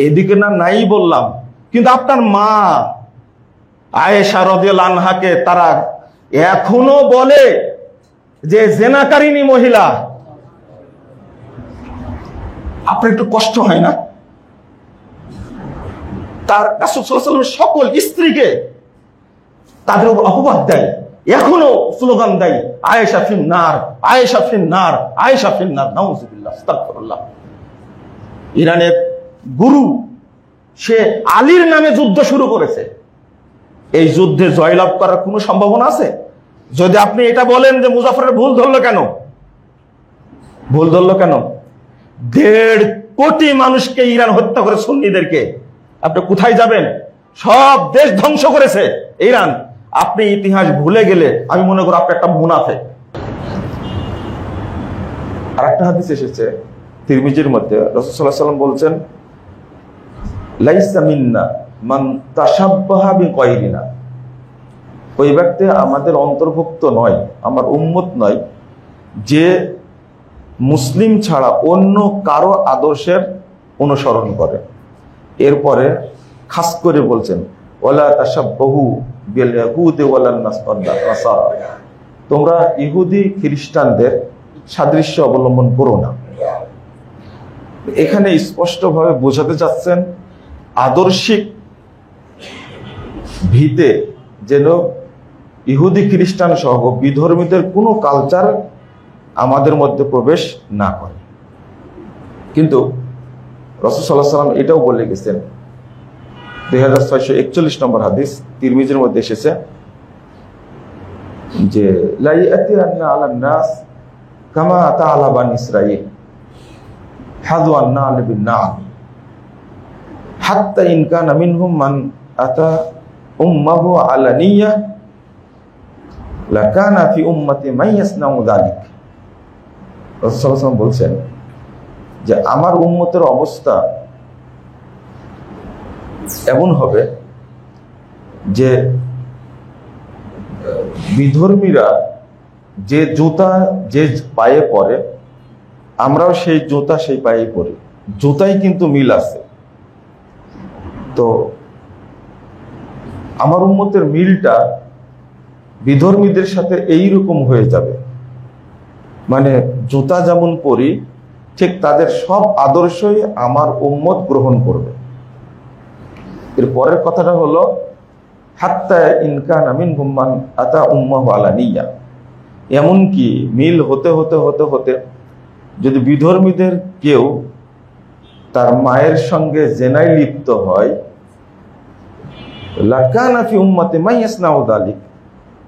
এদিকে না নাই বললাম, কিন্তু আপনার মা আয়েশা রাদিয়াল্লাহু আনহাকে তারা এখনো বলে যে জেনাকারিনী মহিলা। আপনার একটু কষ্ট হয় না? তার রাসূল সাল্লাল্লাহু আলাইহি ওয়াসাল্লাম সকল স্ত্রীকে তাদের উপর অপবাদ দেয়, এখনো স্লোগান দেয় আয়েশা ফিন্নার, আয়েশা ফিন্নার, আয়েশা ফিন্নার। নাউযুবিল্লাহ, আস্তাগফিরুল্লাহ। ইরানের গুরু সে আলীর নামে যুদ্ধ শুরু করেছে। এই যুদ্ধে জয়লাভ করার কোনো সম্ভাবনা আছে? যদি আপনি এটা বলেন যে মুজাফফরের ভুল ধরলো কেন, ভুল ধরলো কেন? 1.5 কোটি মানুষকে ইরান হত্যা করে, সুন্নিদেরকে। আপনি কোথায় যাবেন? সব দেশ ধ্বংস করেছে ইরান। আপনি ইতিহাস ভুলে গেলে আমি মনে করি আপনি একটা মুনাফিক। আর একটা হাদিস এসেছে তিরমিজির মধ্যে, রাসূল সাল্লাল্লাহু আলাইহি ওয়াসাল্লাম বলছেন, লাইসা মিন্না মান তাশাব্বাহা বিগায়রিনা। ওই ব্যক্তি আমাদের অন্তর্ভুক্ত নয়, আমার উম্মত নয়, যে মুসলিম ছাড়া অন্য কারো আদর্শের অনুসরণ করে। এরপরে খাস করে বলছেন, ওয়ালা তাশাব্বাহু বিল ইয়াহুদি ওয়ালান নাসারা। তোমরা ইহুদি খ্রিস্টানদের সাদৃশ্য অবলম্বন করো না। এখানে স্পষ্টভাবে বোঝাতে চাচ্ছেন আদর্শিক ভিতে যেন ইহুদি খ্রিস্টান সহ বিধর্মীদের কোনো কালচার আমাদের মধ্যে প্রবেশ না করে। কিন্তু রাসূল সাল্লাল্লাহু আলাইহি ওয়াসাল্লাম এটাও বলে গেছেন, 2641 নম্বর হাদিস তিরমিজির মধ্যে এসেছে যে লা ইয়াতিয়ান্না আলান নাস কামা আতা আলা বানি ইসরাঈল হাযওয়ান নাল বিন নাল হাত্তা ইন কানা মিনহুম মান আতা উম্মাহু আলানিয়া লাকানা ফি উম্মতি মান ইয়াসনাউ যালিক। রাসূল সাল্লাল্লাহু আলাইহি ওয়াসাল্লাম বলছেন যে আমার উম্মতের অবস্থা এমন হবে যে বিধর্মীরা যে জুতা যে পায়ে পরে, আমরাও সেই জুতা সেই পায়ে পরি, জুতাই কিন্তু মিল আছে। তো আমার উম্মতের মিলটা বিধর্মীদের সাথে এইরকম হয়ে যাবে, মানে জুতা যেমন পরি ঠিক তাদের সব আদর্শই আমার উম্মত গ্রহণ করবে। এর পরের কথাটা হলো হাত্তা ইন কানা মিনহুম মান আতা উম্মাহু আলানিয়া। এমনকি মিল হতে হতে হতে হতে যদি বিধর্মীদের কেউ তার মায়ের সঙ্গে জেনায় লিপ্ত হয়, লাকানা ফি উম্মতি মান ইয়াসনাউ যালিক,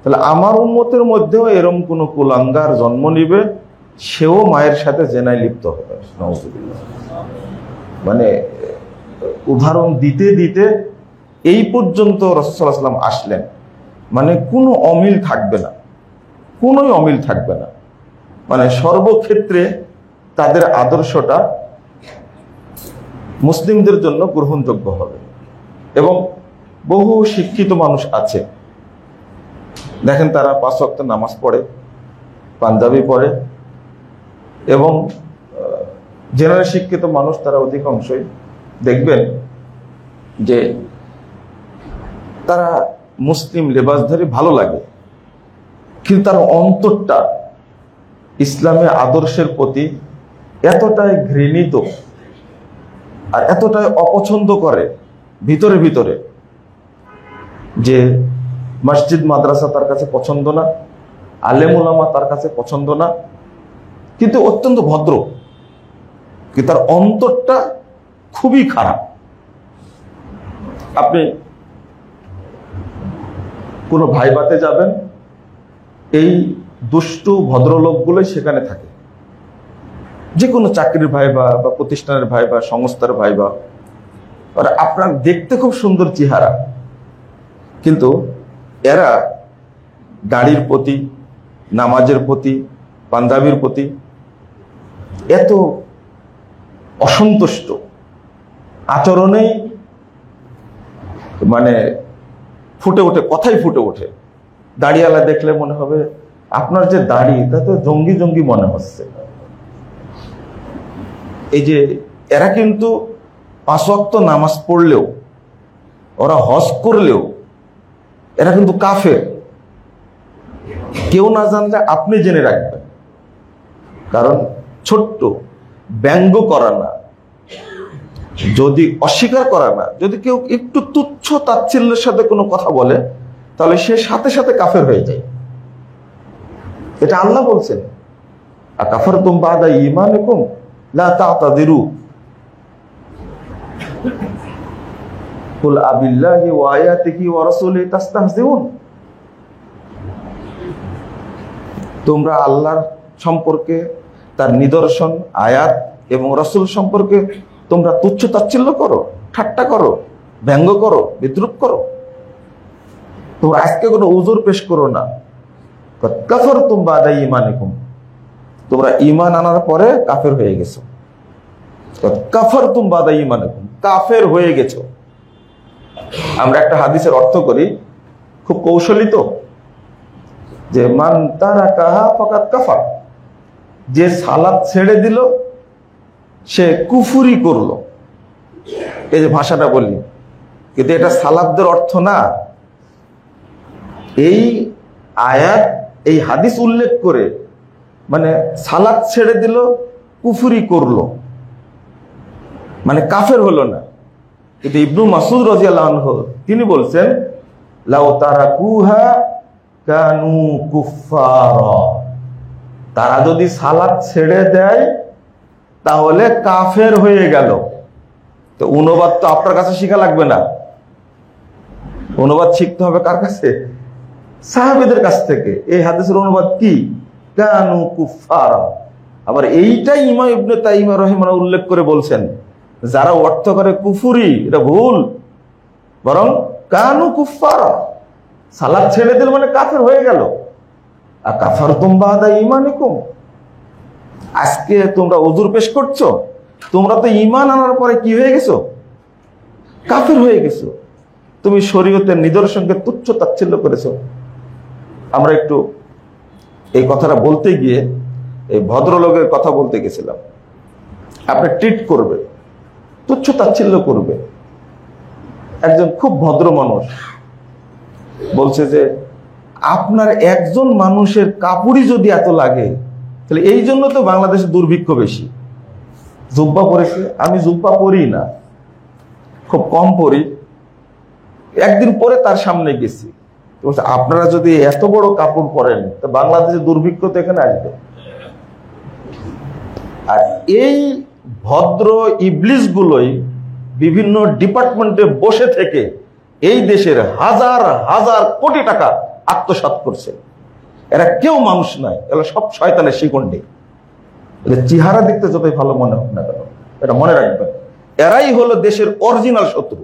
তাহলে আমার উম্মতের মধ্যেও এরকম কোন কুলাঙ্গার জন্ম নিবে, সেও মায়ের সাথে জেনায় লিপ্ত হবে। নাউযুবিল্লাহ। মানে উদাহরণ দিতে দিতে এই পর্যন্ত রাসূল সাল্লাল্লাহু আলাইহি ওয়াসাল্লাম আসলেন, মানে কোনো অমিল থাকবে না, কোনোই অমিল থাকবে না। মানে সর্বক্ষেত্রে তাদের আদর্শটা মুসলিমদের জন্য গ্রহণযোগ্য হবে। এবং বহু শিক্ষিত মানুষ আছে, দেখেন তারা 5 ওয়াক্ত নামাজ পড়ে, পাঞ্জাবি পড়ে, এবং জেনারেল শিক্ষিত মানুষ তারা অধিকাংশই দেখবেন যে তারা মুসলিম লেবাসধারী ভালো লাগে, কিন্তু তার অন্তরটা ইসলামের আদর্শের প্রতি এতটাই ঘৃণিত আর এতটাই অপছন্দ করে ভিতরে ভিতরে যে মসজিদ মাদ্রাসা তার কাছে পছন্দ না, আলেম ওলামা তার কাছে পছন্দ না, কিন্তু অত্যন্ত ভদ্র, কিন্তু তার অন্তরটা খুবই খারাপ। আপনি কোনো ভাইবাতে যাবেন, এই দুষ্টু ভদ্রলোকগুলোই সেখানে থাকে, যে কোনো চাকরির ভাইবা বা প্রতিষ্ঠানের ভাইবা, সংস্থার ভাইবা। আর আপনার দেখতে খুব সুন্দর চেহারা, কিন্তু এরা গাড়ির প্রতি, নামাজের প্রতি, পাঞ্জাবির প্রতি এত অসন্তুষ্ট, আচরণেই মানে ফুটে ওঠে, কথাই ফুটে ওঠে। দাড়িওয়ালা দেখলে মনে হবে আপনার যে দাড়ি তা তো জঙ্গি জঙ্গি মনে হচ্ছে। এই যে এরা কিন্তু 5 ওয়াক্ত নামাজ পড়লেও, ওরা হজ করলেও এরা কিন্তু কাফের। কেউ না জানলে আপনি জেনে রাখবেন, কারণ ছোট্ট ব্যঙ্গ করা না, যদি অস্বীকার করা না, যদি কেউ একটু তুচ্ছ তাচ্ছিল্যের সাথে কোনো কথা বলে, তাহলে সে সাথে সাথে কাফের হয়ে যায়। এটা আল্লাহ বলছেন, আকাফারতুম বাদা ঈমানিকুম লা তা'তাযিরু কুল আবিল্লাহি ওয়া আয়াতিহি ওয়া রাসূলিহি তাস্তাহজিউন। তোমরা আল্লাহর সম্পর্কে, তার নিদর্শন, আয়াত এবং রাসূল সম্পর্কে তোমরা তুচ্ছ তাচ্ছিল্য করো, ঠাট্টা করো, ব্যঙ্গ করো, বিদ্রুপ করো। তোমরা আজকে কোনো উযর পেশ করো না। কাফারতুম বাদা ঈমানিকুম, তোমরা ঈমান আনার পরে কাফের হয়ে গেছো। কাফারতুম বাদা ঈমানিকুম, কাফের হয়ে গেছো। আমরা একটা হাদিসের অর্থ করি, খুব কৌশলী তো, যে মান তারাকাহা ফাকাদ কাফার, যে সালাত ছেড়ে দিল সে কুফরি করলো। এই যে ভাষাটা বলি, কিন্তু এটা সালাতদের অর্থ না। এই আয়াত, এই হাদিস উল্লেখ করে মানে সালাত ছেড়ে দিল, কুফরি করলো, মানে কাফের হলো না। কিন্তু ইবনু মাসউদ রাদিয়াল্লাহু আনহু তিনি বলছেন, লাউ তারাকুহা কানু কুফারা, তারা যদি সালাত ছেড়ে দেয় তাহলে কাফের হয়ে গেল। তো অনুবাদ তো আপনার কাছে শেখা লাগবে না, অনুবাদ শিখতে হবে কার কাছে? সাহাবীদের কাছ থেকে। এই হাদিসের অনুবাদ কি? কানু কুফারা। আবার এইটাই ইমাম ইবনে তাইমিয়া রাহিমাহুল্লাহ উল্লেখ করে বলছেন, যারা অর্থ করে কুফরি, এটা ভুল, বরং কানু কুফারা, সালাত ছেড়ে দিল মানে কাফের হয়ে গেল। আর কাফারতুম বাদা ঈমানিকুম, আজকে তোমরা উযর পেশ করছো, তোমরা তো ঈমান আনার পরে কি হয়ে গেছো? কাফের হয়ে গেছো। তুমি শরীয়তের নিদর্শনকে তুচ্ছ তাচ্ছিল্য করেছো। আমরা একটু এই কথাটা বলতে গিয়ে এই ভদ্রলোকের কথা বলতে গেছিলাম। আপনি ট্রিট করবে, তুচ্ছ তাচ্ছিল্য করবে। একজন খুব ভদ্র মানুষ বলছে যে আপনার একজন মানুষের কাপড়ই যদি এত লাগে, তাহলে এই জন্য তো বাংলাদেশে দুর্ভিক্ষ বেশি। জুব্বা পরেছে, আমি জুব্বা পরি না, খুব কম পরি। একদিন পরে তার সামনে গেছি, আপনারা যদি এত বড় কাপড় পরেন তো বাংলাদেশে দুর্ভিক্ষ তো এখানে আসবে। আর এই ভদ্র ইবলিস গুলোই বিভিন্ন ডিপার্টমেন্টে বসে থেকে এই দেশের হাজার হাজার কোটি টাকা আত্মসাৎ করছে। এরা কেউ মানুষ নয়, এরা সব শয়তানের শিকন্ডি। চেহারা দেখতে যতই ভালো মনে হোক না কেন, এটা মনে রাখবেন, এরাই হলো দেশের অরিজিনাল শত্রু।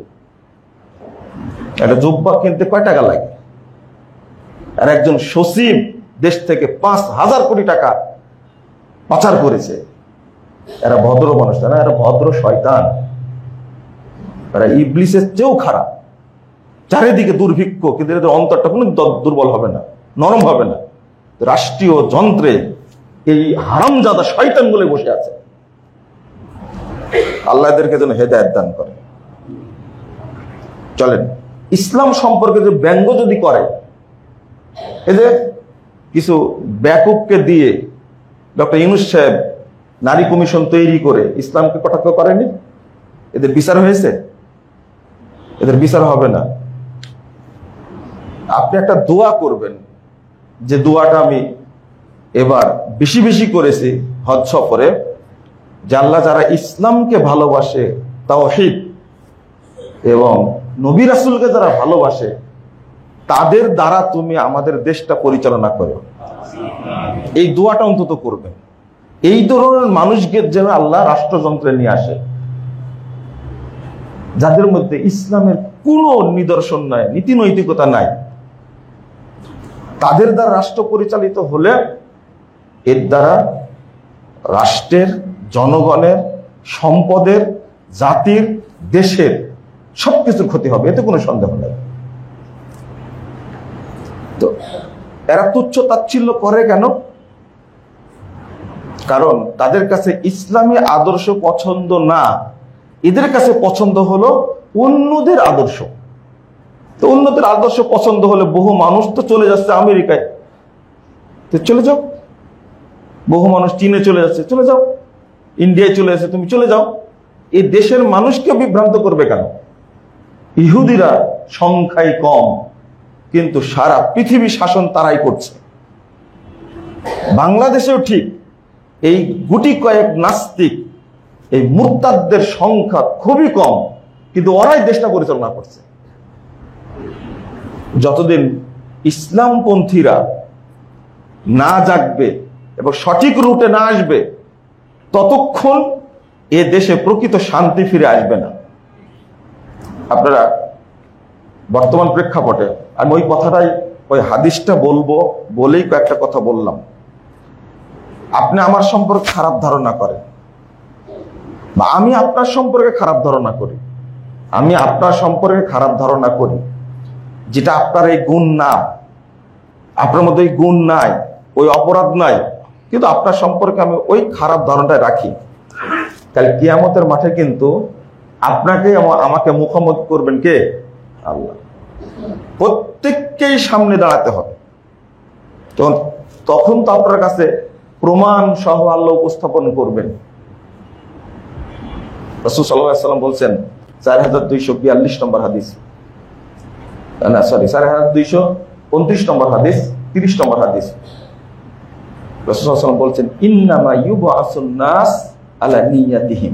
একটা জুব্বা কিনতে কয় টাকা লাগে? আর একজন সচিব দেশ থেকে 5,000 কোটি টাকা পাচার করেছে। এরা ভদ্র মানুষ না, এরা ভদ্র শয়তান। এরা ইবলিসের চেয়েও খারাপ। চারিদিকে দুর্ভিক্ষ, কিন্তু এদের অন্তরটা কোনো দুর্বল হবে না, নরম হবে না। রাষ্ট্রীয় যন্ত্রে এই হারামজাদা শয়তান গুলো বসে আছে। আল্লাহ এদেরকে যেন হেদায়েত দান করে। চলেন, ইসলাম সম্পর্কে যে ব্যঙ্গ যদি করে, এদের কিছু ব্যাকুবকে দিয়ে ডক্টর ইউনূস সাহেব নারী কমিশন তৈরি করে ইসলামকে কটাক্ষ করেনি? এদের বিচার হয়েছে? এদের বিচার হবে না। আপনি একটা দোয়া করবেন, যে দোয়াটা আমি এবার বেশি বেশি করেছি হজ সফরে, যে আল্লাহ যারা ইসলামকে ভালোবাসে, তাওহীদ এবং নবী রাসূলকে যারা ভালোবাসে, তাদের দ্বারা তুমি আমাদের দেশটা পরিচালনা করো। এই দোয়াটা অন্তত করবেন। এই ধরনের মানুষকে যেন আল্লাহ রাষ্ট্রযন্ত্রে নিয়ে আসে, যাদের মধ্যে ইসলামের কোনো নিদর্শন নাই, নীতি নৈতিকতা নাই। তাদের দ্বারা রাষ্ট্র পরিচালিত হলে এর দ্বারা রাষ্ট্রের, জনগণের, সম্পদের, জাতির, দেশের সবকিছুর ক্ষতি হবে, এতে কোনো সন্দেহ নেই। তো এরা তুচ্ছ তাচ্ছিল্য করে কেন? কারণ তাদের কাছে ইসলামী আদর্শ পছন্দ না, এদের কাছে পছন্দ হলো অন্যদের আদর্শ। তো অন্যদের আদর্শ পছন্দ হলে বহু মানুষ তো চলে যাচ্ছে আমেরিকায়, তো চলে যাও। বহু মানুষ চীনে চলে যাচ্ছে, চলে যাও। ইন্ডিয়ায় চলে যাচ্ছে, তুমি চলে যাও। এই দেশের মানুষকে বিভ্রান্ত করবে কেন? ইহুদিরা সংখ্যায় কম, কিন্তু সারা পৃথিবী শাসন তারাই করছে। বাংলাদেশেও ঠিক এই গুটি কয়েক নাস্তিক, এই মুরতাদদের সংখ্যা খুবই কম, কিন্তু ওরাই দেশটা পরিচালনা করছে। যতদিন ইসলামপন্থীরা না জাগবে এবং সঠিক রুটে না আসবে, ততক্ষণ এ দেশে প্রকৃত শান্তি ফিরে আসবে না। আপনারা বর্তমান প্রেক্ষাপটে, আমি ওই কথাটাই, ওই হাদিসটা বলবো বলেই কয়েকটা কথা বললাম। আপনি আমার সম্পর্কে খারাপ ধারণা করেন, বা আমি আপনার সম্পর্কে খারাপ ধারণা করি, আমি আপনার সম্পর্কে খারাপ ধারণা করি, যেটা আপনার এই গুণ না, আপনার মধ্যে এই গুণ নাই, ওই অপরাধ নাই, কিন্তু আপনার সম্পর্কে আমি ওই খারাপ ধারণাটা রাখি, তাহলে কিয়ামতের মাঠে কিন্তু আপনাকে আমাকে মুখোমুখি করবেন কে? আল্লাহ। প্রত্যেককেই সামনে দাঁড়াতে হবে। তখন তো আপনার কাছে প্রমাণ সহ আল্লাহ উপস্থাপন করবেন। রাসূল সাল্লাল্লাহু আলাইহি ওয়াসাল্লাম বলছেন 4242 নম্বর হাদিস, না সরি 4229 নম্বর হাদিস, 30 নম্বর হাদিস। রাসূল সাল্লাল্লাহু আলাইহি ওয়াসাল্লাম বলছেন ইন্নামা ইউবআসুন নাস আলা নিয়াতিহিম,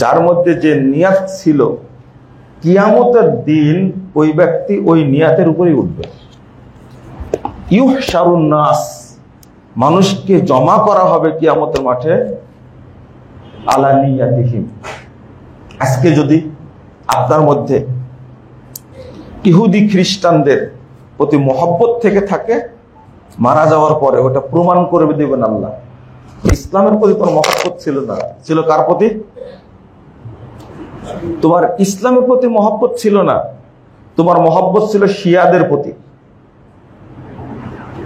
যার মধ্যে যে নিয়াত ছিল কিয়ামতের দিন ওই ব্যক্তি ওই নিয়াতের উপরেই উঠবে। ইউহশারুন নাস, মানুষকে জমা করা হবে কিয়ামতের মাঠে আলা নিয়াতিহিম। আজকে যদি আপনার মধ্যে ইহুদি খ্রিস্টানদের প্রতি মহব্বত থেকে থাকে, মারা যাওয়ার পরে ওটা প্রমাণ করে দেবেন আল্লাহ। ইসলামের প্রতি কোনো মহব্বত ছিল না, ছিল কার প্রতি? তোমার ইসলামের প্রতি মহব্বত ছিল না, তোমার মহব্বত ছিল শিয়াদের প্রতি।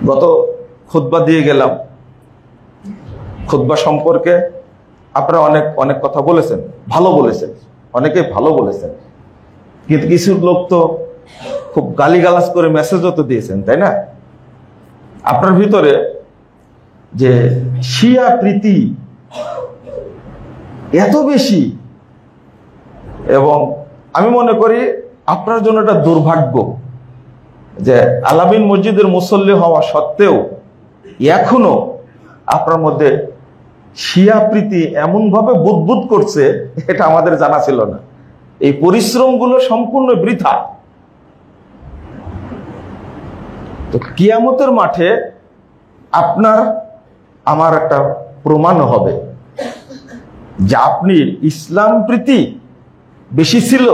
গত খুতবা দিয়ে গেলাম, খুতবা সম্পর্কে আপনারা অনেক অনেক কথা বলেছেন, ভালো বলেছেন, অনেকে ভালো বলেছেন, কিন্তু কিছু লোক তো খুব গালিগালাজ করে মেসেজও তো দিয়েছেন, তাই না? আপনার ভিতরে যে শিয়া প্রীতি এত বেশি, এবং আমি মনে করি আপনার জন্য এটা দুর্ভাগ্য যে আলামিন মসজিদের মুসল্লি হওয়া সত্ত্বেও এখনো আপনার মধ্যে শিয়া প্রীতি এমন ভাবে বুদবুদ করছে, এটা আমাদের জানা ছিল না। এই পরিশ্রমগুলো সম্পূর্ণ বৃথা। তো কিয়ামতের মাঠে আপনার আমার একটা প্রমাণ হবে যে আপনি ইসলাম প্রীতি বেশি ছিল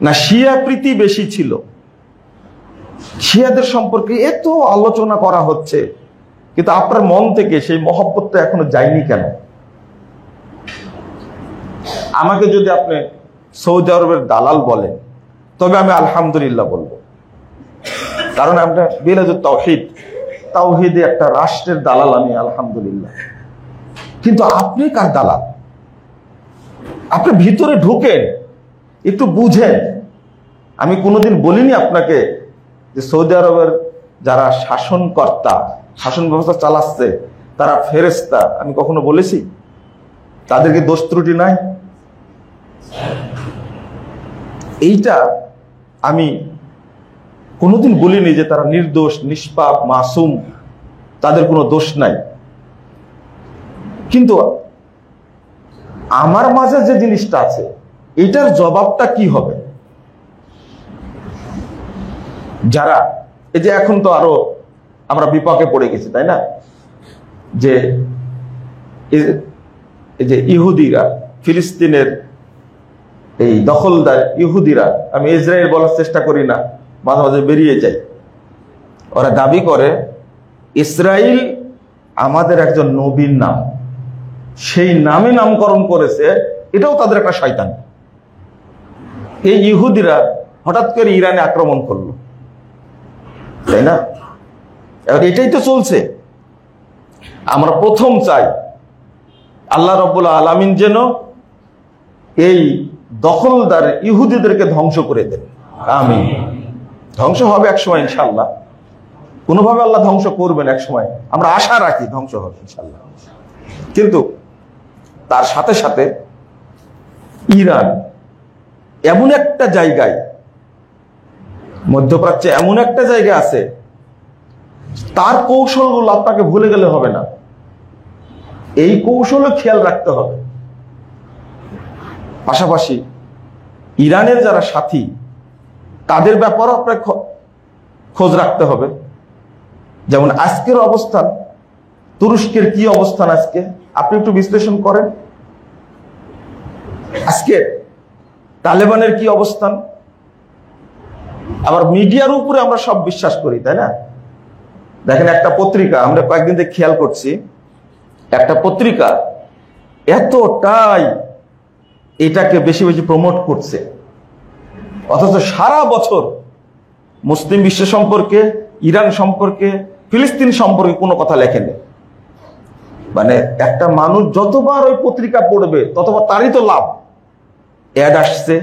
না শিয়া প্রীতি বেশি ছিল। শিয়াদের সম্পর্কে এত আলোচনা করা হচ্ছে, কিন্তু আপনার মন থেকে সেই মহব্বতটা এখনো যায়নি কেন? আমাকে যদি আপনি সৌদি আরবের দালাল বলেন, তবে আমি আলহামদুলিল্লাহ বলবো, কারণ আমরা বিলাদুত তাওহীদ, তাওহীদে একটা রাষ্ট্রের দালাল আমি, আলহামদুলিল্লাহ। কিন্তু আপনি কার দালাল? আপনি ভিতরে ঢুকেন, একটু বুঝেন। আমি কোনোদিন বলিনি আপনাকে যে সৌদি আরবের যারা শাসনকর্তা, শাসন ব্যবস্থা চালাচ্ছে তারা ফেরেশতা, আমি কখনো বলেছি? তাদেরকে দোষ ত্রুটি নাই? এইটা আমি কোনোদিন বলিনি যে তারা নির্দোষ, নিষ্পাপ, মাসুম, তাদের কোনো দোষ নাই। কিন্তু আমার মাঝে যে জিনিসটা আছে, এটার জবাবটা কি হবে? যারা এই যে এখন তো আরো আমরা বিপাকে পড়ে গেছি, তাই না? যে এই যে ইহুদিরা, ফিলিস্তিনের এই দখলদার ইহুদিরা, আমি ইসরায়েল বলার চেষ্টা করি না, মাঝে মাঝে বেরিয়ে যাই, ওরা দাবি করে ইসরায়েল আমাদের একজন নবীর নাম, সেই নামে নামকরণ করেছে, এটাও তাদের একটা শয়তান। এই ইহুদিরা হঠাৎ করে ইরানে আক্রমণ করলো, তাই না? এটাই তো চলছে। আমরা প্রথম চাই আল্লাহ রাব্বুল আলামিন যেন এই দখলদার ইহুদিদেরকে ধ্বংস করে দেন। আমিন। ধ্বংস হবে একসময় ইনশাআল্লাহ, কোনোভাবে আল্লাহ ধ্বংস করবেন একসময়, আমরা আশা রাখি ধ্বংস হবে ইনশাআল্লাহ। কিন্তু তার সাথে সাথে ইরান এমন একটা জায়গায়, মধ্যপ্রাচ্যে এমন একটা জায়গা আছে, তার কৌশলগুলো আপনাকে ভুলে গেলে হবে না, এই কৌশলও খেয়াল রাখতে হবে। পাশাপাশি ইরানের যারা সাথী তাদের ব্যাপারও আপনাকে খোঁজ রাখতে হবে। যেমন আজকের অবস্থান, তুরস্কের কি অবস্থান আজকে আপনি একটু বিশ্লেষণ করেন। আজকে তালেবানের কি অবস্থান। আবার মিডিয়ার উপরে আমরা সব বিশ্বাস করি, তাই না? দেখেন একটা পত্রিকা, আমরা কয়েকদিন থেকে খেয়াল করছি, একটা পত্রিকা এতটাই এটাকে বেশি বেশি প্রমোট করছে, অথচ সারা বছর মুসলিম বিশ্ব সম্পর্কে, ইরান সম্পর্কে, ফিলিস্তিন সম্পর্কে কোনো কথা লেখেনি। মানে একটা মানুষ যতবার ওই পত্রিকা পড়বে ততবার তারই তো লাভ। অ্যাড আসছে।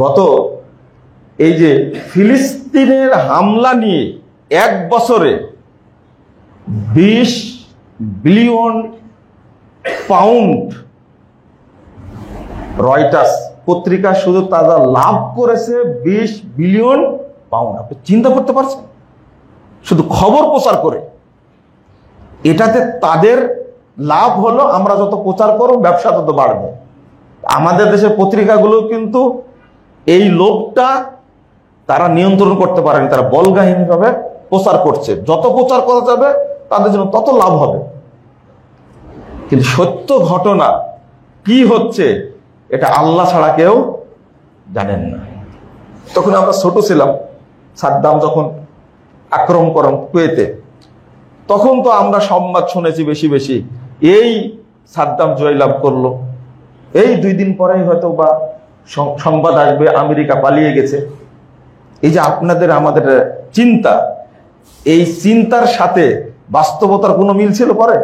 গত এই যে ফিলিস্তিনের হামলা নিয়ে এক বছরে 20 বিলিয়ন পাউন্ড রয়টার্স পত্রিকা শুধু তারা লাভ করেছে 20 বিলিয়ন পাউন্ড। আপনি চিন্তা করতে পারছেন? শুধু খবর প্রচার করে। এটাতে তাদের লাভ হলো আমরা যত প্রচার করব ব্যবসা তত বাড়বে। আমাদের দেশের পত্রিকাগুলো কিন্তু এই লোভটা তারা নিয়ন্ত্রণ করতে পারেনি, তারা বলগাহীনভাবে প্রচার করছে। যত প্রচার করা যাবে তাদের জন্য তত লাভ হবে। কিন্তু সত্য ঘটনা কি হচ্ছে এটা আল্লাহ ছাড়া কেউ জানেন না। তখন আমরা ছোট ছিলাম, সাদ্দাম যখন আক্রমণ করেন কুয়েতে, তখন তো আমরা সংবাদ শুনেছি বেশি বেশি, এই সাদ্দাম জয়লাভ করলো, এই 2 দিন পরেই হয়তো বা সংবাদ আসবে আমেরিকা পালিয়ে গেছে। এই যে আপনাদের আমাদের চিন্তা, এই চিন্তার সাথে বাস্তবতার কোনো মিল ছিল? পরে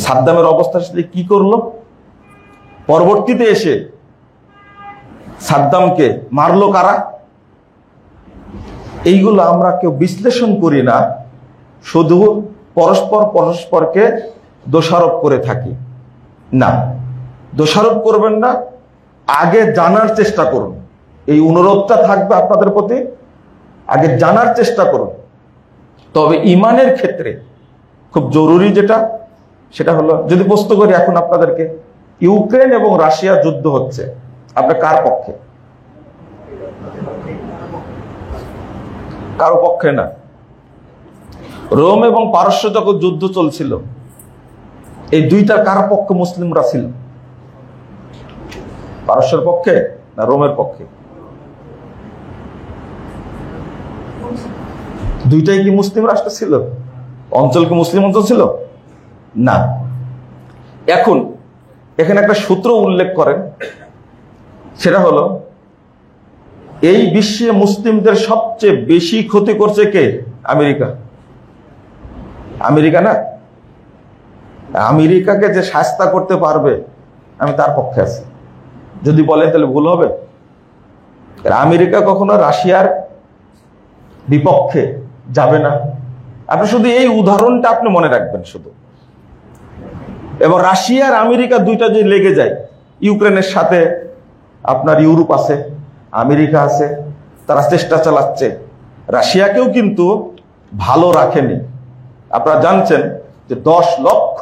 সাদ্দামের অবস্থার সাথে কি করলো? পরবর্তীতে এসে সাদ্দামকে মারলো কারা? এইগুলো আমরা কেউ বিশ্লেষণ করি না, শুধু পরস্পরকে দোষারোপ করে থাকি। না, দোষারোপ করবেন না, আগে জানার চেষ্টা করুন। এই অনুরোধটা থাকবে আপনাদের প্রতি, আগে জানার চেষ্টা করুন। তবে ইমানের ক্ষেত্রে খুব জরুরি যেটা, সেটা হলো, যদি প্রশ্ন করি এখন আপনাদেরকে, ইউক্রেন এবং রাশিয়া যুদ্ধ হচ্ছে, আপনি কার পক্ষে? কারো পক্ষে না। রোম এবং পারস্য যখন যুদ্ধ চলছিল, এই দুইটা কার পক্ষে মুসলিমরা ছিল? পারস্যের পক্ষে না রোমের পক্ষে? দুইটাই কি মুসলিম রাষ্ট্র ছিল? অঞ্চল কি মুসলিম অঞ্চল ছিল? না। এখন এখানে একটা সূত্র উল্লেখ করেন, সেটা হলো, এই বিশ্বে মুসলিমদের সবচেয়ে বেশি ক্ষতি করছে কে? আমেরিকা। আমেরিকা না? আমেরিকাকে যে শাস্তা করতে পারবে আমি তার পক্ষে আছি। যদি বলেন তাহলে ভুল হবে। আমেরিকা কখনো রাশিয়ার বিপক্ষে যাবে না। আপনি শুধু এই উদাহরণটা আপনি মনে রাখবেন শুধু। এবং রাশিয়া আর আমেরিকা দুইটা যে লেগে যায়, ইউক্রেনের সাথে আপনার ইউরোপ আছে, আমেরিকা আছে, তারা চেষ্টা চালাচ্ছে। রাশিয়াকেও কিন্তু ভালো রাখেনি। আপনারা জানছেন যে 10 লক্ষ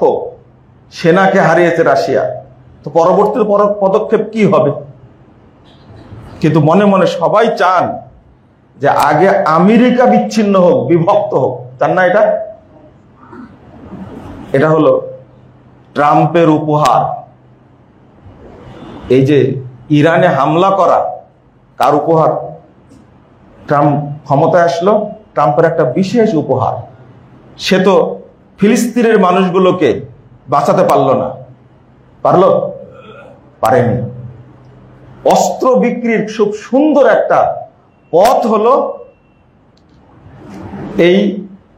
সেনাকে হারিয়েছে রাশিয়া। তো পরবর্তী পদক্ষেপ কি হবে? কিন্তু মনে মনে সবাই চান যে আগে আমেরিকা বিচ্ছিন্ন হোক, বিভক্ত হোক। চান না এটা? এটা হলো ট্রাম্পের উপহার। এই যে ইরানে হামলা করা কার উপহার? ট্রাম্প ক্ষমতায় আসলো, ট্রাম্পের একটা বিশেষ উপহার। সে তো ফিলিস্তিনের মানুষগুলোকে বাঁচাতে পারলো না। পারলো? পারেনি। অস্ত্র বিক্রির খুব সুন্দর একটা পথ হলো এই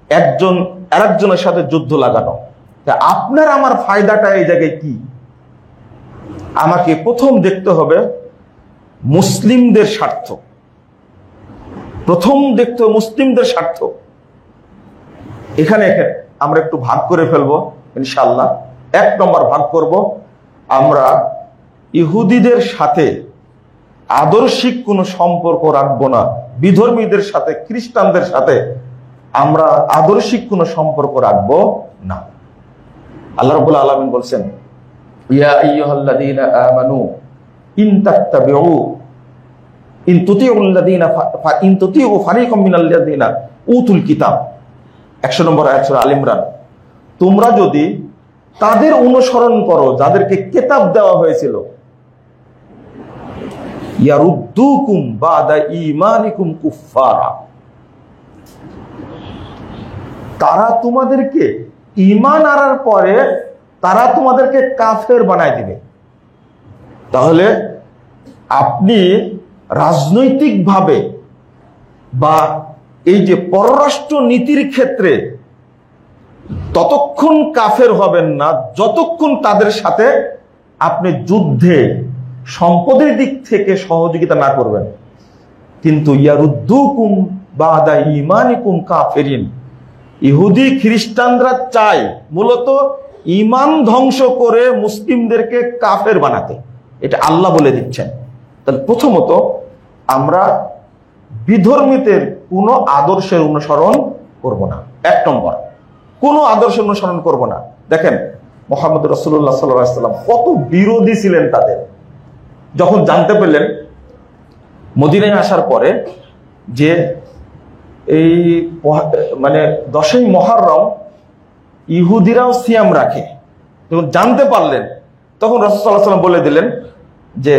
একজন আরেকজনের সাথে যুদ্ধ লাগানো। তা আপনার আমার ফায়দাটা এই জায়গায় কি? আমাকে প্রথম দেখতে হবে মুসলিমদের স্বার্থ, প্রথম দেখতে হবে মুসলিমদের স্বার্থ। এখানে আমরা একটু ভাগ করে ফেলবো ইনশাআল্লাহ। 1 নম্বর ভাগ করব, আমরা ইহুদিদের সাথে আদর্শিক কোনো সম্পর্ক রাখবো না, বিধর্মীদের সাথে, খ্রিস্টানদের সাথে আমরা আদর্শিক কোনো সম্পর্ক রাখবো না। আল্লাহ রাব্বুল আলামিন বলছেন, ইয়া আইয়ুহাল্লাযীনা আমানু ইন তাত্তাবিউ ইন তুতিউ ফারিকাম মিনাল্লাযীনা উতুল কিতাব, 100 নম্বর আয়াত সূরা আল ইমরান। তোমরা যদি তাদের অনুসরণ করো যাদেরকে কিতাব দেওয়া হয়েছিল, ইয়ারুদ্দুকুম বাদা ঈমানিকুম কুফফারা, তারা তোমাদেরকে ঈমান আনার পরে তারা তোমাদেরকে কাফের বানায় দিবে। তাহলে আপনি রাজনৈতিকভাবে বা এই যে পররাষ্ট্র নীতির ক্ষেত্রে ততক্ষণ কাফের হবেন না যতক্ষণ তাদের সাথে আপনি যুদ্ধে সম্পদের দিক থেকে সহযোগিতা না করবেন। কিন্তু ইয়ারুদ্দুকুম বাদা ঈমানিকুম কাফিরিন, ইহুদি খ্রিস্টানরা চায় মূলত ঈমান ধ্বংস করে মুসলিমদেরকে কাফের বানাতে, এটা আল্লাহ বলে দিচ্ছেন। তাহলে প্রথমত আমরা বিধর্মীদের কোনো আদর্শের অনুসরণ করব না। 1 নম্বর, কোনো আদর্শের অনুসরণ করব না। দেখেন মুহাম্মদ রাসূলুল্লাহ সাল্লাল্লাহু আলাইহি ওয়াসাল্লাম কত বিরোধী ছিলেন তাদের। যখন জানতে পেলেন মদিনায় আসার পরে যে এই মানে 10ই মুহররম ইহুদিরাও সিয়াম রাখে, যখন জানতে পারলেন তখন রাসূল সাল্লাল্লাহু আলাইহি ওয়াসাল্লাম বলে দিলেন যে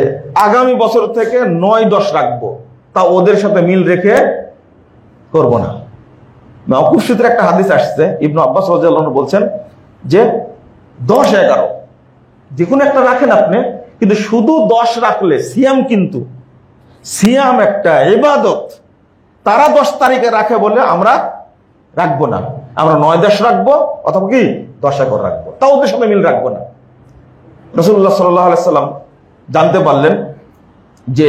আগামী বছর থেকে 9-10 রাখবো, তা ওদের সাথে মিল রেখে করব না। মাওকুফ সূত্রে একটা হাদিস আসছে, ইবনে আব্বাস রাদিয়াল্লাহু আনহু বলছেন যে 10-11 যে কোনো একটা রাখেন আপনি, কিন্তু শুধু 10 রাখলে সিয়াম, কিন্তু সিয়াম একটা ইবাদত, তারা 10 তারিখে রাখে বলে আমরা রাখবো না, আমরা 9-10 রাখবো অথবা কি 10-11 রাখবো, তা ওদের সাথে মিল রাখবো না। রাসূলুল্লাহ সাল্লাল্লাহু আলাইহি সাল্লাম জানতে পারলেন যে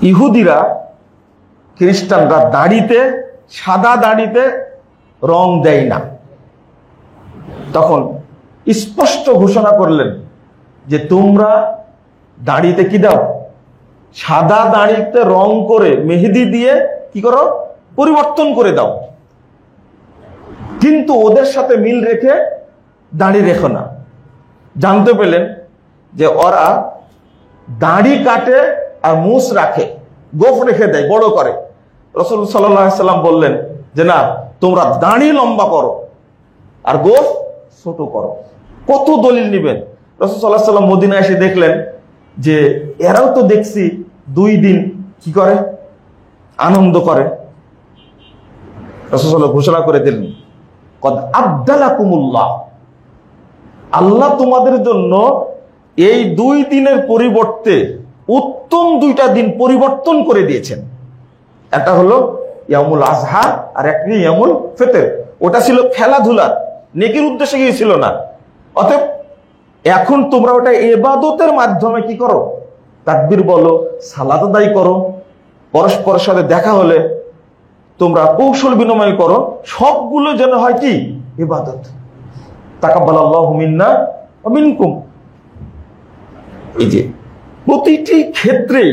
ইহুদিরা, খ্রিস্টানরা দাড়িতে, সাদা দাড়িতে রং দেয় না, তখন স্পষ্ট ঘোষণা করলেন যে তোমরা দাড়িতে কি দাও, সাদা দাড়িতে রং করে মেহেদি দিয়ে কি করো, পরিবর্তন করে দাও, কিন্তু ওদের সাথে মিল রেখে দাড়ি রেখো না। জানতে পেলেন যে ওরা দাড়ি কাটে আর মুছ রাখে, গোফ রেখে দেয়, বড় করে। রাসূল সাল্লাল্লাহু আলাইহি সাল্লাম বললেন যে না, তোমরা দাড়ি লম্বা করো আর গোফ ছোট করো। কত দলিল নিবেন? রাসূল সাল্লাল্লাহু আলাইহি সাল্লাম মদিনায় এসে দেখলেন যে এরাও তো দেখছি 2 দিন কি করে, আনন্দ করে। রাসূল সাল্লাল্লাহু আলাইহি সাল্লাম ঘোষণা করে দিলেন, কদ আবদালাকুমুল্লাহ, আল্লাহ তোমাদের জন্য এই 2 দিনের পরিবর্তে উত্তম 2টা দিন পরিবর্তন করে দিয়েছেন। একটা হলো ইয়ামুল আজহা আর একটা ইয়ামুল ফিতর। ওটা ছিল খেলাধুলা, নেকির উদ্দেশ্যে গিয়েছিল না। অতএব এখন তোমরা ওটা ইবাদতের মাধ্যমে কি করো, তাকবীর বলো, সালাত আদায় করো, পরস্পরের সাথে দেখা হলে তোমরা কৌশল বিনিময় করো, সবগুলো যেন হয় কি ইবাদত। তাকাব্বালাল্লাহু মিন্না ওয়া মিনকুম। এই যে প্রতিটি ক্ষেত্রেই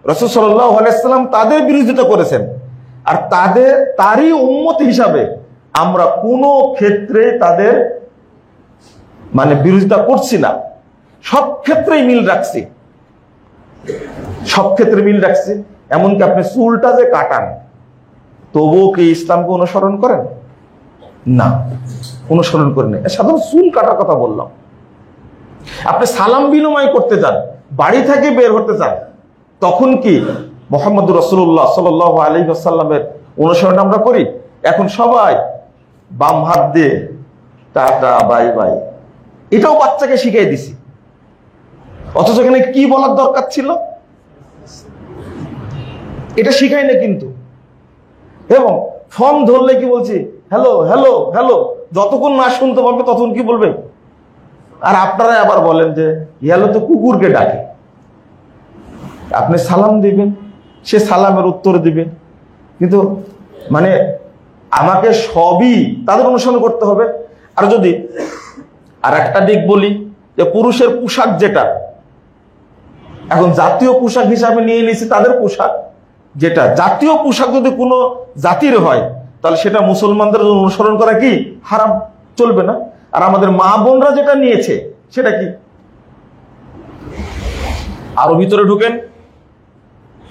রাসূল সাল্লাল্লাহু আলাইহি ওয়াসাল্লাম তাদের বিরোধিতা করেছেন, আর তারই উম্মত হিসাবে আমরা কোনো ক্ষেত্রে তাদের মানে বিরোধিতা করছি না, সব ক্ষেত্রেই মিল রাখছি, সব ক্ষেত্রে মিল রাখছি। এমনকি আপনি চুলটা যে কাটান, তবুও কি ইসলামকে অনুসরণ করেন? না, অনুসরণ করেন। সাধারণ চুল কাটার কথা বললাম। আপনি সালাম বিনিময় করতে যান, বাড়ি থেকে বের হতে চান, তখন কি মুহাম্মদুর রাসূলুল্লাহ সাল্লাল্লাহু আলাইহি ওয়াসাল্লামের অনুসরণ আমরা করি? এখন সবাই বাম হাত দিয়ে টাটা বাই বাই, এটাও বাচ্চাকে শিখিয়ে দিছি, অথচ এখানে কি বলার দরকার ছিল এটা শিখাই না কিন্তু। এবং ফোন ধরলে কি বলছি, হ্যালো হ্যালো হ্যালো, যতক্ষণ না শুনতে পারবে ততক্ষণ কি বলবে, আর আপনারা আবার বলেন যে ইয়ালো তো কুকুরকে ডাকে। আপনি সালাম দিবেন, সে সালামের উত্তর দিবে, কিন্তু মানে আমাকে সবই তাদের অনুসরণ করতে হবে। আর যদি আর একটা দিক বলি, যে পুরুষের পোশাক যেটা এখন জাতীয় পোশাক হিসাবে নিয়ে নিয়েছে, তাদের পোশাক যেটা জাতীয় পোশাক যদি কোনো জাতির হয়, তাহলে সেটা মুসলমানদের অনুসরণ করা কি হারাম, চলবে না। আর আমাদের মা বোনরা যেটা নিয়েছে সেটা কি, আরো ভিতরে ঢুকেন,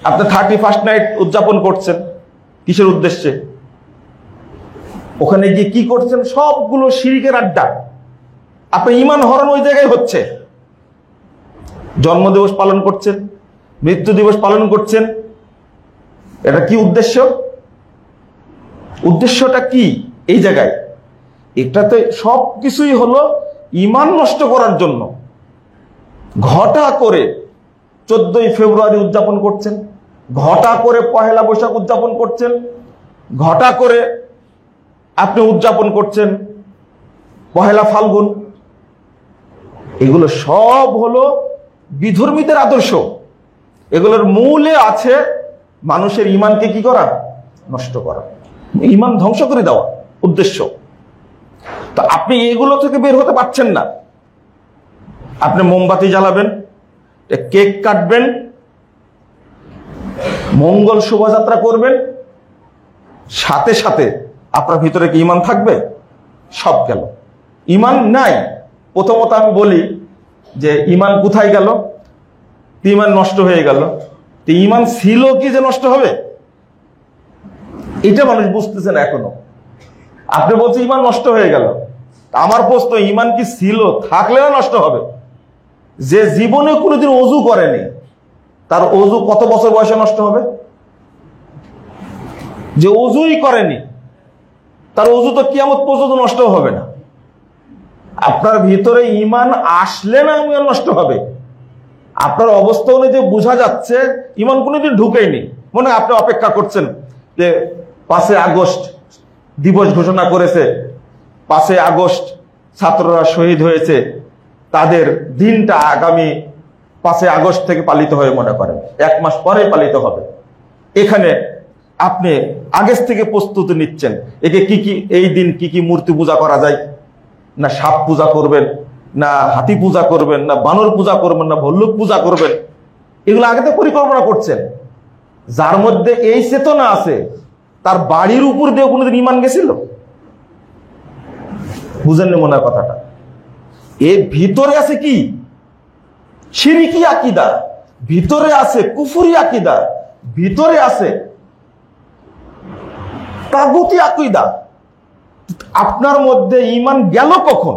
আপনি 31st নাইট উদযাপন করছেন, কিসের উদ্দেশ্যে? ওখানে গিয়ে কি করছেন? সবগুলো শিরকের আড্ডা। আপনি ঈমান হরণ ওই জায়গায় হচ্ছে। জন্মদিবস পালন করছেন, মৃত্যু দিবস পালন করছেন, এটা কি উদ্দেশ্য? উদ্দেশ্যটা কি এই জায়গায়? এটাতে সব কিছুই হলো ঈমান নষ্ট করার জন্য। ঘটা করে 14ই ফেব্রুয়ারি উদযাপন করছেন, ঘটা করে পহেলা বৈশাখ উদযাপন করছেন, ঘটা করে আপনি উদযাপন করছেন পহেলা ফাল্গুন। এগুলো সব হলো বিধর্মীদের আদর্শ। এগুলোর মূলে আছে মানুষের ঈমানকে কি করা? নষ্ট করা, ঈমান ধ্বংস করে দেওয়া উদ্দেশ্য। তো আপনি এগুলো থেকে বের হতে পারছেন না। আপনি মোমবাতি জ্বালাবেন, কেক কাটবেন, মঙ্গল শোভাযাত্রা করবেন, সাথে সাথে আপনার ভিতরে কি ঈমান থাকবে? সব গেল, ঈমান নাই। প্রথমত আমি বলি যে ঈমান কোথায় গেল? ঈমান নষ্ট হয়ে গেল। তো ঈমান ছিল কি যে নষ্ট হবে? এটা মানুষ বুঝতেছে না এখনো। আপনি বলছেন ঈমান নষ্ট হয়ে গেল, আমার প্রশ্ন, ঈমান কি ছিল? থাকলে না নষ্ট হবে? যে জীবনে কোনোদিন ওযু করেনি, তার ওযু কত বছর বয়সে নষ্ট হবে? যে ওযুই করেনি, তার ওযু তো কিয়ামত পর্যন্ত নষ্ট হবে না। আপনার ভিতরে ঈমান আসলে না ঈমান নষ্ট হবে। আপনার অবস্থা অনুযায়ী বোঝা যাচ্ছে ঈমান কোনোদিন ঢুকেইনি। মনে হয় আপনি অপেক্ষা করছেন যে 5 আগস্ট দিবস ঘোষণা করেছে, 5 আগস্ট ছাত্ররা শহীদ হয়েছে, তাদের দিনটা আগামী 5 আগস্ট থেকে পালিত হয়ে মনে করেন 1 মাস পরে পালিত হবে। এখানে আপনি আগে থেকে প্রস্তুতি নিচ্ছেন, একে কি কি, এই দিন কি কি মূর্তি পূজা করা যায়, না সাপ পূজা করবেন, না হাতি পূজা করবেন, না বানর পূজা করবেন, না ভল্লুক পূজা করবেন, এগুলো আগে থেকে পরিকল্পনা করছেন। যার মধ্যে এই চেতনা আছে, তার বাড়ির উপর দিয়ে কোনোদিন ঈমান গেছিল? বুঝেননি মনে হয় কথাটা। এর ভিতরে আছে কি? শিরকি আকীদা, ভিতরে আছে কুফরি আকীদা, ভিতরে আছে তাগুতি আকীদা। আপনার মধ্যে ঈমান গেল কখন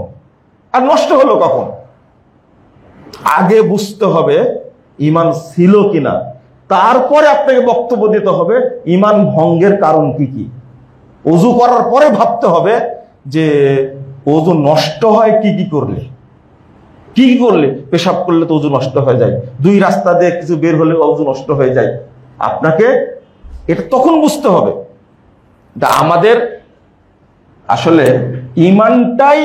আর নষ্ট হলো কখন? আগে বুঝতে হবে ঈমান ছিল কিনা, তারপরে আপনাকে বক্তব্য দিতে হবে ঈমান ভঙ্গের কারণ কি কি। ওযু করার পরে ভাবতে হবে যে ওযু নষ্ট হয় কি কি করলে। কি কি করলে? পেশাব করলে তো ওযু নষ্ট হয়ে যায়, 2 রাস্তা দিয়ে কিছু বের হলে ওযু নষ্ট হয়ে যায়। আপনাকে এটা তখন বুঝতে হবে। আমাদের আসলে ঈমানটাই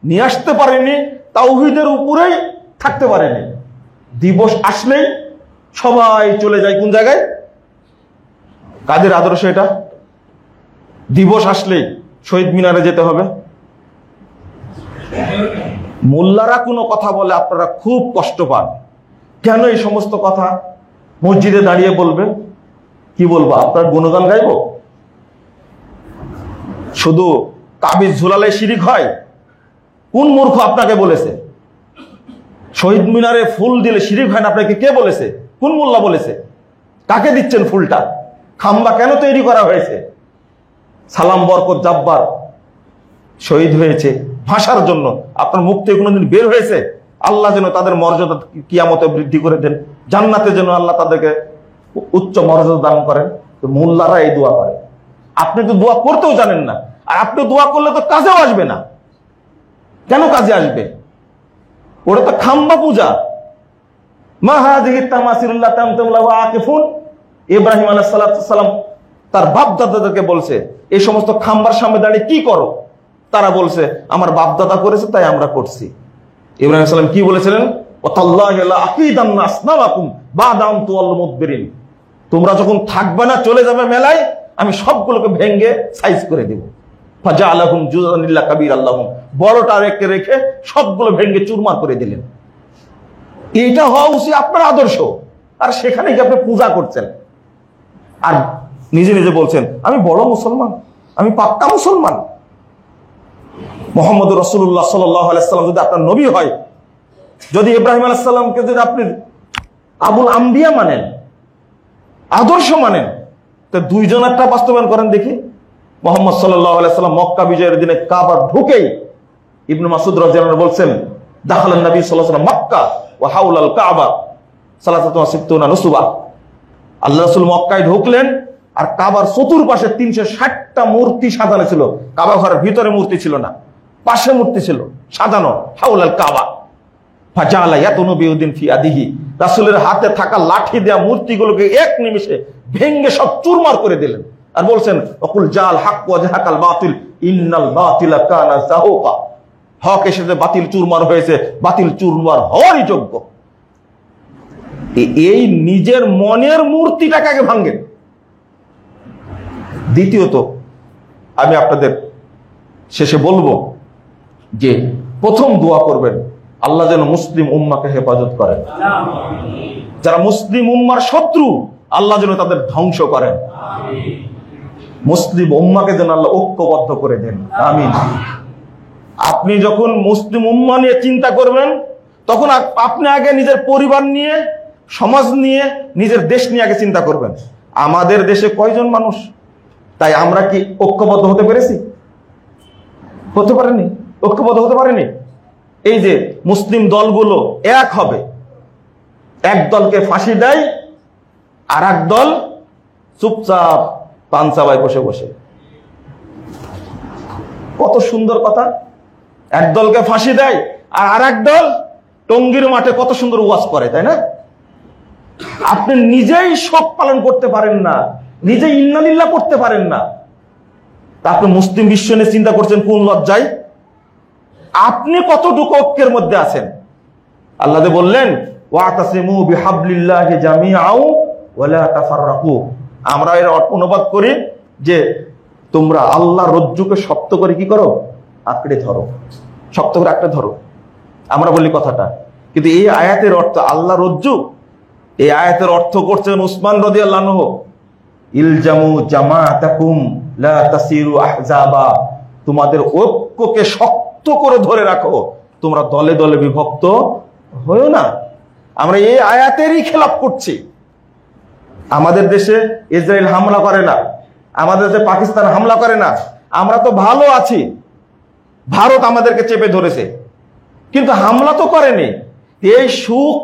নিয়ে আসতে পারেনি, তাওহীদের উপরেই থাকতে পারেনি। দিবস আসলেই সবাই চলে যায় কোন জায়গায়? কাদের আদর্শ এটা? দিবস আসলেই শহীদ মিনারে যেতে হবে। মোল্লারা কোনো কথা বলে আপনারা খুব কষ্ট পান। কেন এই সমস্ত কথা মসজিদে দাঁড়িয়ে বলবেন? কি বলবো? আপনার গুণগান গাইব? শুধু তাবিজ ঝুলালে শিরিক হয়? কোন মূর্খ আপনাকে বলেছে? শহীদ মিনারে ফুল দিলে শিরিক হয় না আপনাকে কে বলেছে? কোন মোল্লা বলেছে? কাকে দিচ্ছেন ফুলটা? খাম্বা কেন তৈরি করা হয়েছে? সালাম বরকত জাব্বার শহীদ হয়েছে ভাষার জন্য। আপনার মুখ থেকে কোনোদিন বের হয়েছে আল্লাহ যেন তাদের মর্যাদা কিয়ামতে বৃদ্ধি করে দেন, জান্নাতে যেন আল্লাহ তাদেরকে উচ্চ মর্যাদা দান করেন? তো মোল্লারা এই দোয়া করে। আপনি তো দোয়া করতেও জানেন না, আর আপনি দোয়া করলে তো কাজেও আসবে না। কেন কাজে আসবে? ওটা তো খাম্বা পূজা। মা হাযিহি তামাসিলুল্লাহ তামতামলাহু আকিফুন। ইব্রাহিম আলাইহিস সালাম তার বাপ দাদাদেরকে বলছে এই সমস্ত খাম্বার সামনে দাঁড়িয়ে কি করো? তারা বলছে আমার বাপ দাদা করেছে তাই আমরা করছি। ইব্রাহিম আলাইহিস সালাম কি বলেছিলেন? ওয়াতাল্লাহি লা আকিদান্না আসনামাকুম বা'দা আন তুওয়াল্লু মুদবিরিন। তোমরা যখন থাকবে না, চলে যাবে মেলায়, আমি সবগুলোকে ভেঙে সাইজ করে দেব। ফাজালাহুম জুযান ইল্লা কাবীরাল্লাহুম, বড়টা রেখে রেখে সবগুলো ভেঙে চুরমার করে দিলেন। এটা হওয়া উচিত আপনার আদর্শ। আর সেখানে কি আপনি পূজা করছেন আর নিজে নিজে বলছেন আমি বড় মুসলমান, আমি পাক্কা মুসলমান। মুহাম্মদ রাসূলুল্লাহ সাল্লাল্লাহু আলাইহি সাল্লাম যদি আপনার নবী হয়, যদি ইব্রাহিম আলাইহিস সালামকে যদি আপনি আবুল আম্বিয়া মানেন, আদর্শ মানেন, তো দুইজনেরটা বাস্তবায়ন করেন দেখি। মুহাম্মদ সাল্লাল্লাহু আলাইহি সাল্লাম মক্কা বিজয়ের দিনে কাবা ঢুকেই ইবনে মাসউদ রাদিয়াল্লাহু আনহু বলছেন, দাখালান নবী সাল্লাল্লাহু আলাইহি ওয়াসাল্লাম মক্কা ওয়া হাওলাল কাবা সালাসাতু ওয়া সিত্তুনা নুসবা। আল্লাহ রাসূল মক্কায় ঢুকলেন আর কাবার চতুর্পাশে 360টা মূর্তি সাজানো ছিল। কাবা ঘরের ভিতরে মূর্তি ছিল না, পাশে মূর্তি ছিল সাজানো, হাওলাল কাবা। ফাজালা ইয়াতুনু বিউদিন ফি আদিহি, রাসূলের হাতে থাকা লাঠি দেয়া মূর্তিগুলোকে এক নিমিষে ভেঙে সব চুরমার করে দিলেন আর বলছেন ওয়াকুল জাল হক ওয়া জাহাকাল বাতিল ইন্নাল বাতিলা কানা যাহুকা। হক এসেছে, বাতিল চুরমার হয়েছে, বাতিল চুরমার হওয়ারই যোগ্য। এই নিজের মনের মূর্তিটাকে আগে ভাঙেন। দ্বিতীয়ত আমি আপনাদের শেষে বলবো যে প্রথম দোয়া করবেন আল্লাহ যেন মুসলিম উম্মাকে হেফাজত করেন। যারা মুসলিম উম্মার শত্রু আল্লাহ যেন তাদের ধ্বংস করেন। মুসলিম উম্মাকে যেন আল্লাহ ঐক্যবদ্ধ করে দেন, আমিন। আপনি যখন মুসলিম উম্মা নিয়ে চিন্তা করবেন, তখন আপনি আগে নিজের পরিবার নিয়ে, সমাজ নিয়ে, নিজের দেশ নিয়ে আগে চিন্তা করবেন। আমাদের দেশে কয়জন মানুষ, তাই আমরা কি ঐক্যবদ্ধ হতে পেরেছি? হতে পারেনি, ঐক্যবদ্ধ হতে পারেনি। এই যে মুসলিম দলগুলো এক হবে, এক দলকে ফাঁসি দেয় আর এক দল চুপচাপ পাঞ্চাবায় বসে বসে। কত সুন্দর কথা! এক দলকে ফাঁসি দেয় আর আরেক দল টঙ্গীর মাঠে কত সুন্দর ওয়াজ করে, তাই না? আপনি নিজেই শোক পালন করতে পারেন না, নিজে ইন্নালিল্লাহ করতে পারেন না, তা আপনি মুসলিম বিশ্ব নিয়ে চিন্তা করছেন কোন লজ্জায়? আপনি কতটুকু ঐক্যের মধ্যে আছেন? আল্লাহ বললেন ওয়াতাসিমু বিহাবলিল্লাহি জামিআও ওয়া লা তাফাররাকু। আমরা এর অনুবাদ করি যে তোমরা আল্লাহর রজ্জুকে শক্ত করে কি করো? আঁকড়ে ধরো, শক্ত করে আঁকড়ে ধরো। আমরা বলি কথাটা, কিন্তু এই আয়াতের অর্থ আল্লাহ রজ্জু, এই আয়াতের অর্থ করছেন উসমান রাদিয়াল্লাহু আনহু, ইলজামু জামাআতাকুম লা তাসিরু আহজাবা। তোমাদের ঐক্যকে শক্ত করে ধরে রাখো, তোমরা দলে দলে বিভক্ত হয়ো না। আমরা এই আয়াতেরই খেলাপ করছি। আমাদের দেশে ইসরায়েল হামলা করে না, আমাদের দেশে পাকিস্তান হামলা করে না, আমরা তো ভালো আছি। ভারত আমাদেরকে চেপে ধরেছে, কিন্তু হামলা তো করেনি। এই সুখ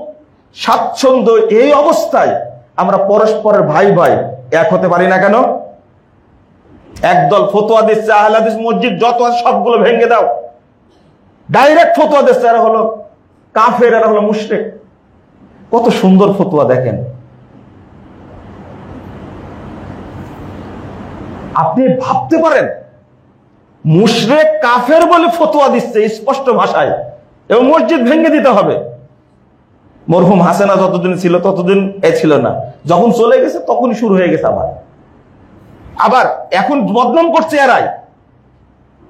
স্বাচ্ছন্দ্য, এই অবস্থায় আমরা পরস্পরের ভাই ভাই এক হতে পারি না কেন? একদল ফতোয়া দিচ্ছে আহলে হাদিস মসজিদ যত আছে সবগুলো ভেঙে দাও, ডাইরেক্ট ফতোয়া দিচ্ছে এরা হলো কাফের, এরা হলো মুশরিক। কত সুন্দর ফতোয়া দেখেন। আপনি ভাবতে পারেন মুশরিক কাফের বলে ফতোয়া দিচ্ছে স্পষ্ট ভাষায়, এবং মসজিদ ভেঙে দিতে হবে। মরহুম হাসেনা যতদিন ছিল ততদিন ছিল না, যখন চলে গেছে তখনই শুরু হয়ে গেছে আবার এখন বদনাম করছে এরাই।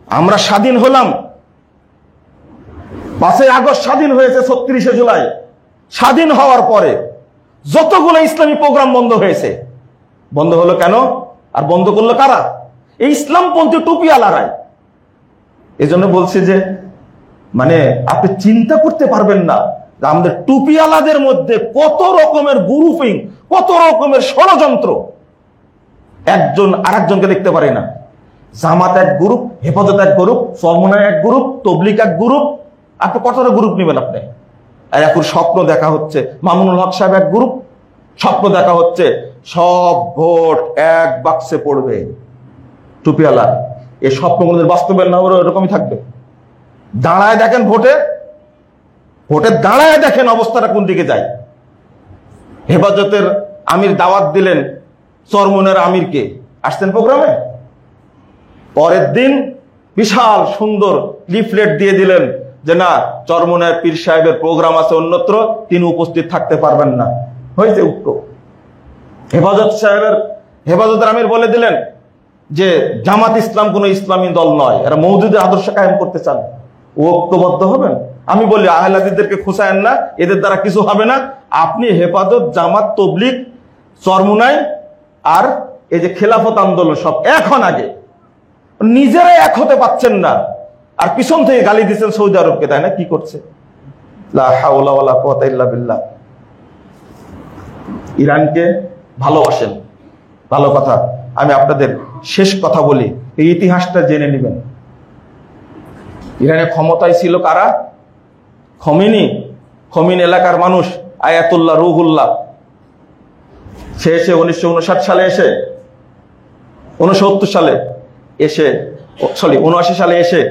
আমরা স্বাধীন হলাম, 5 আগস্ট স্বাধীন হয়েছে, 36 জুলাই স্বাধীন হওয়ার পরে যতগুলো ইসলামী প্রোগ্রাম বন্ধ হয়েছে। বন্ধ হলো কেন? আর বন্ধ করলো কারা? এই ইসলামপন্থী টুপিওয়ালারাই। এই জন্য বলছি যে মানে আপনি চিন্তা করতে পারবেন না আমাদের টুপিওয়ালাদের মধ্যে কত রকমের গ্রুপিং, কত রকমের ষড়যন্ত্র। একজন আরেকজনকে দেখতে পারে না। জামাত এক গ্রুপ, হেফাজত এক গ্রুপ, চরমনায় এক গ্রুপ, তবলিগ এক গ্রুপ। আপনি কতটা গ্রুপ নেবেন? আপনি আর এখন স্বপ্ন দেখা হচ্ছে মামুনুল হক সাহেব এক গ্রুপ, স্বপ্ন দেখা হচ্ছে সব ভোট এক বাক্সে পড়বে টুপিওয়ালা। এই স্বপ্নগুলোদের বাস্তবায়ন না হলে এরকমই থাকবে। দাঁড়ায় দেখেন ভোটে দাঁড়ায় দেখেন অবস্থাটা কোন দিকে যায়। হেফাজতের আমির দাওয়াত দিলেন চরমনের আমিরকে, আসছেন প্রোগ্রামে। পরের দিন বিশাল সুন্দর লিফলেট দিয়ে দিলেন যে না, চরমনায় পীর সাহেবের প্রোগ্রাম আছে অন্যত্র, তিনি উপস্থিত থাকতে পারবেন না, হয়েছে ঐক্য। হেফাজতের আমির বলে দিলেন যে জামাত ইসলাম কোন ইসলামী দল নয়, এরা মওদুদের আদর্শ কায়েম করতে চান, ঐক্যবদ্ধ হবেন। আমি বলি আহলে হাদিসদেরকে খোঁচায়েন না, এদের দ্বারা কিছু হবে না। আপনি হেফাজত, জামাত, তবলিগ, চরমনায় আর এই যে খেলাফত আন্দোলন সব এখন আগে, নিজেরাই এক হতে পারছেন না, আর পিছন থেকে গালি দিচ্ছেন সৌদি আরবকে, তাই না? কি করছে? লা হাওলা ওয়ালা কুওয়াতা ইল্লা বিল্লাহ। ইরানকে ভালোবাসেন, ভালো কথা। আমি আপনাদের শেষ কথা বলি, এই ইতিহাসটা জেনে নেবেন। ইরানের ক্ষমতায় ছিল কারা? খমিনি এলাকার মানুষ, আয়াতুল্লাহ রুহুল্লাহ। সে এসে 1959 সালে এসে 79 সালে এসে